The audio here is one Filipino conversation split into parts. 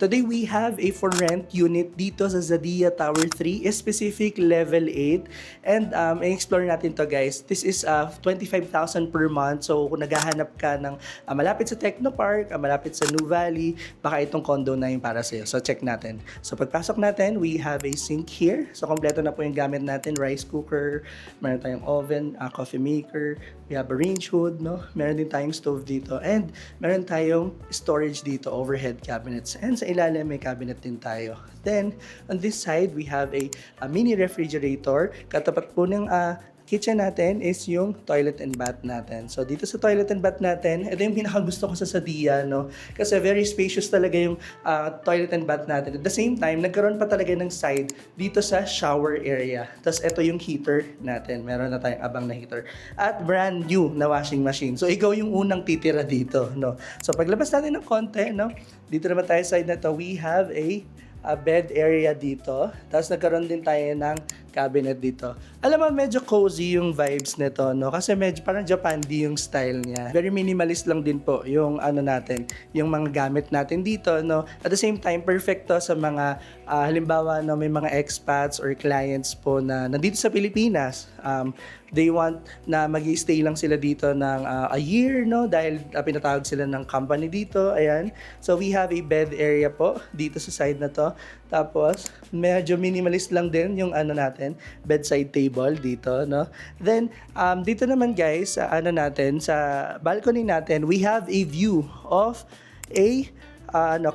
Today we have a for rent unit dito sa Zadia Tower 3, specific level 8. And i-explore natin to guys. This is 25,000 per month. So kung naghahanap ka ng malapit sa Technopark, malapit sa New Valley, baka itong condo na yung para sa'yo. So check natin. So pagpasok natin, we have a sink here. So kompleto na po yung gamit natin. Rice cooker, meron tayong oven, coffee maker, we have a range hood, no? Meron din tayong stove dito. And meron tayong storage dito, overhead cabinets. And sa ilalim may cabinet din tayo. Then, on this side, we have a mini refrigerator. Katapat po ng kitchen natin is yung toilet and bath natin. So, dito sa toilet and bath natin, ito yung pinakagusto ko sa Zadia, no? Kasi very spacious talaga yung toilet and bath natin. At the same time, nagkaroon pa talaga ng side dito sa shower area. Tapos, ito yung heater natin. Meron na tayong abang na heater. At brand new na washing machine. So, ikaw yung unang titira dito, no? So, paglabas natin ng konti, no? Dito naman tayo side na to, we have a bed area dito. Tapos nagkaroon din tayo ng cabinet dito. Alam mo, medyo cozy yung vibes nito, no? Kasi medyo parang Japandi yung style niya. Very minimalist lang din po yung ano natin, yung mga gamit natin dito, no? At the same time, perfect to sa mga halimbawa, no, may mga expats or clients po na nandito sa Pilipinas. They want na mag-stay lang sila dito ng a year, no? Dahil pinatawag sila ng company dito. Ayan. So, we have a bed area po dito sa side na to. Tapos, medyo minimalist lang din yung ano natin, bedside table dito, no? Then, dito naman guys, sa ano natin, sa balcony natin, we have a view of a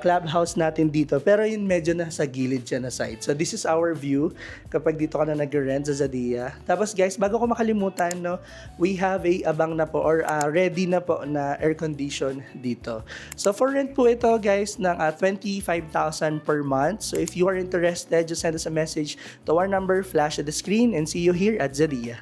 clubhouse natin dito. Pero yun medyo nasa gilid siya na side. So this is our view kapag dito ka na nag-rent sa Zadia. Tapos guys, bago ko makalimutan, no, we have a abang na po or ready na po na air condition dito. So for rent po ito guys ng 25,000 per month. So if you are interested, just send us a message to our number, flash at the screen, and see you here at Zadia.